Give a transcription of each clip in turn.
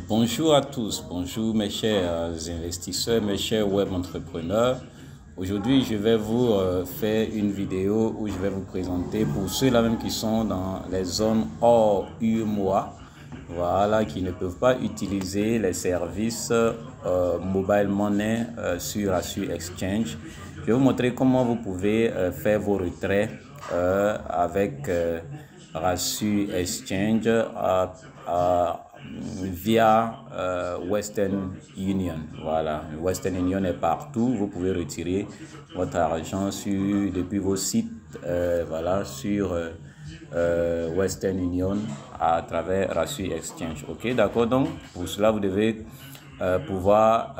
Bonjour à tous, bonjour mes chers investisseurs, mes chers web entrepreneurs. Aujourd'hui, je vais vous faire une vidéo où je vais vous présenter pour ceux-là même qui sont dans les zones hors UEMOA, voilà, qui ne peuvent pas utiliser les services mobile money sur Rassu Exchange. Je vais vous montrer comment vous pouvez faire vos retraits avec Rassu Exchange via Western Union. Voilà, Western Union est partout. Vous pouvez retirer votre argent depuis vos sites, voilà, sur Western Union à travers Rassu Exchange. Ok, d'accord. Donc pour cela, vous devez pouvoir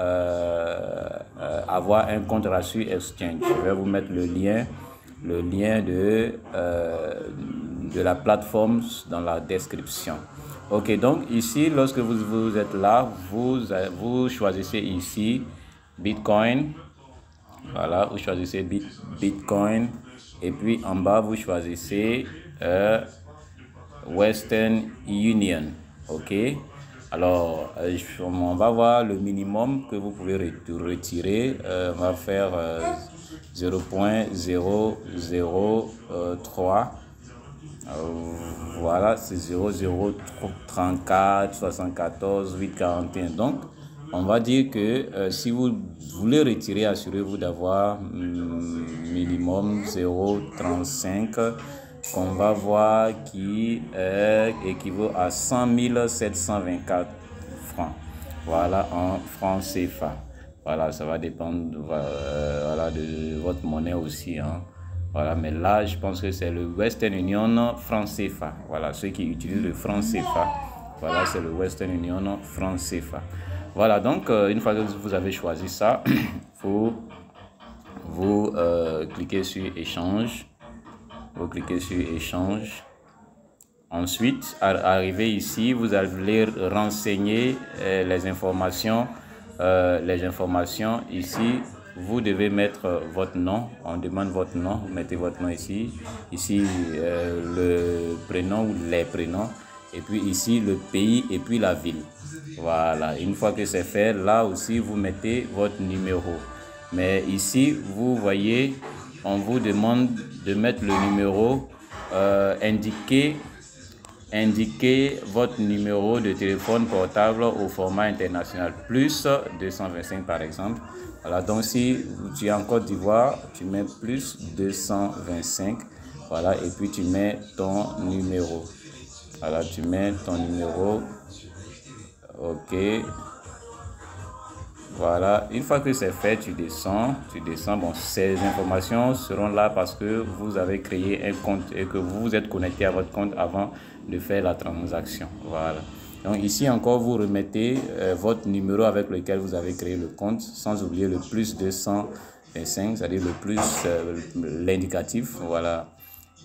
avoir un compte Rassu Exchange. Je vais vous mettre le lien de la plateforme dans la description. Ok, donc ici, lorsque vous êtes là, vous choisissez ici Bitcoin. Voilà, vous choisissez Bitcoin. Et puis en bas, vous choisissez Western Union. Ok, alors on va voir le minimum que vous pouvez retirer. On va faire 0.003. Voilà, c'est 0034 74 841. Donc on va dire que si vous voulez retirer, assurez-vous d'avoir minimum 0,35 qu'on va voir qui équivaut à 100 724 francs. Voilà, en francs CFA. Voilà, ça va dépendre voilà, de votre monnaie aussi, hein. Voilà, mais là, je pense que c'est le Western Union franc CFA. Voilà, ceux qui utilisent le franc CFA. Voilà, c'est le Western Union franc CFA. Voilà, donc, une fois que vous avez choisi ça, vous cliquez sur Échange. Vous cliquez sur Échange. Ensuite, arrivé ici, vous allez renseigner les informations ici. Vous devez mettre votre nom. On demande votre nom. Vous mettez votre nom ici. Ici, le prénom ou les prénoms. Et puis ici, le pays et puis la ville. Voilà. Une fois que c'est fait, là aussi, vous mettez votre numéro. Mais ici, vous voyez, on vous demande de mettre le numéro, indiquez votre numéro de téléphone portable au format international, plus 225 par exemple. Voilà, donc si tu es en Côte d'Ivoire, tu mets plus 225, voilà, et puis tu mets ton numéro. Voilà, tu mets ton numéro, ok. Voilà, une fois que c'est fait, tu descends. Bon, ces informations seront là parce que vous avez créé un compte et que vous vous êtes connecté à votre compte avant de faire la transaction. Voilà. Donc ici encore, vous remettez votre numéro avec lequel vous avez créé le compte, sans oublier le plus 225, c'est-à-dire le plus, l'indicatif. Voilà.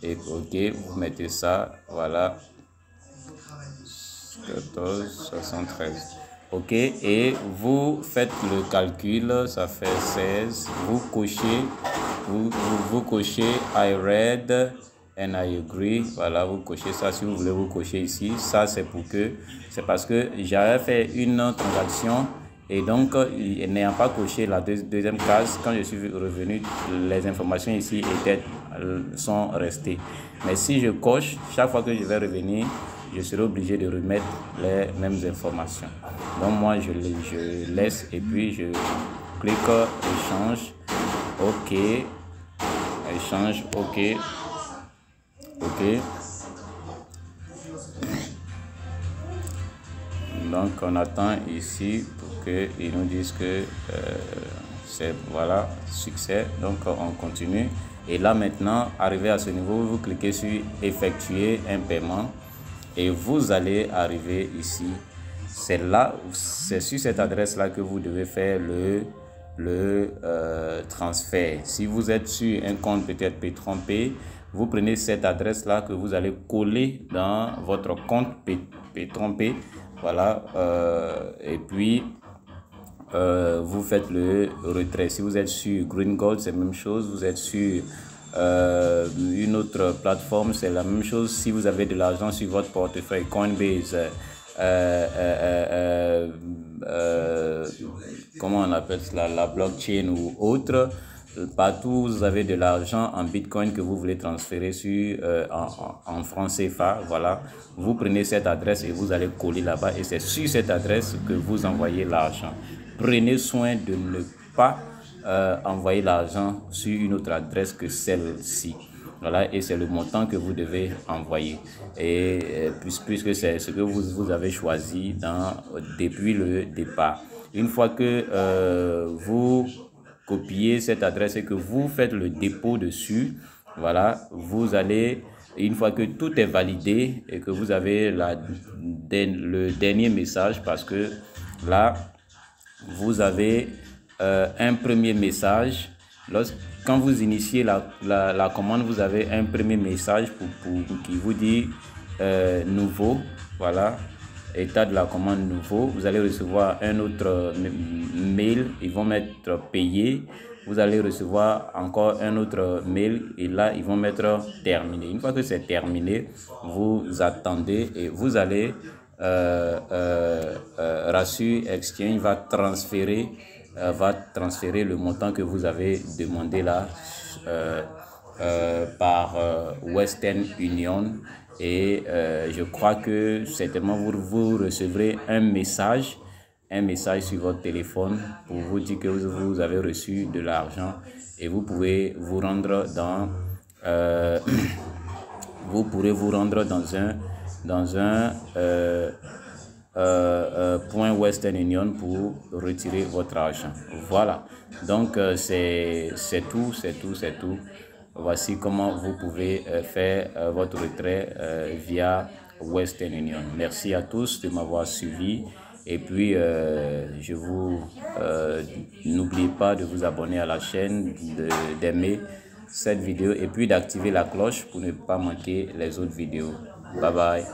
Et ok, vous mettez ça. Voilà. 1473. Ok, et vous faites le calcul, ça fait 16. Vous cochez I read and I agree. Voilà, vous cochez ça si vous voulez, vous cochez ici. Ça, c'est parce que j'avais fait une transaction et donc, n'ayant pas coché la deuxième case, quand je suis revenu, les informations ici sont restées. Mais si je coche, chaque fois que je vais revenir, je serai obligé de remettre les mêmes informations. Donc moi je laisse et puis je clique échange, ok, échange, ok, ok. Donc on attend ici pour qu'ils nous disent que c'est voilà, succès. Donc on continue. Et là maintenant, arrivé à ce niveau, vous cliquez sur effectuer un paiement. Et vous allez arriver ici. C'est sur cette adresse-là que vous devez faire le transfert. Si vous êtes sur un compte peut-être P-Trompé, vous prenez cette adresse-là que vous allez coller dans votre compte P-Trompé. Voilà. Et puis, vous faites le retrait. Si vous êtes sur Green Gold, c'est la même chose. Vous êtes sur une autre plateforme, c'est la même chose. Si vous avez de l'argent sur votre portefeuille Coinbase, comment on appelle cela, la blockchain ou autre. Partout vous avez de l'argent en Bitcoin que vous voulez transférer sur, en francs CFA, voilà. Vous prenez cette adresse et vous allez coller là-bas et c'est sur cette adresse que vous envoyez l'argent. Prenez soin de ne pas envoyer l'argent sur une autre adresse que celle-ci. Voilà, et c'est le montant que vous devez envoyer. Et puisque c'est ce que vous avez choisi depuis le départ. Une fois que vous copiez cette adresse et que vous faites le dépôt dessus, voilà, vous allez, une fois que tout est validé et que vous avez le dernier message, parce que là, vous avez un premier message. Quand vous initiez la commande, vous avez un premier message qui vous dit nouveau, voilà, état de la commande nouveau. Vous allez recevoir un autre mail, ils vont mettre payé. Vous allez recevoir encore un autre mail et là ils vont mettre terminé. Une fois que c'est terminé, vous attendez et vous allez Rassure Exchange va transférer le montant que vous avez demandé là par Western Union. Et je crois que certainement vous recevrez un message sur votre téléphone pour vous dire que vous avez reçu de l'argent et vous pouvez vous rendre dans un point Western Union pour retirer votre argent. Voilà, donc c'est tout. Voici comment vous pouvez faire votre retrait via Western Union. Merci à tous de m'avoir suivi. Et puis, n'oubliez pas de vous abonner à la chaîne, d'aimer cette vidéo et puis d'activer la cloche pour ne pas manquer les autres vidéos. Bye bye.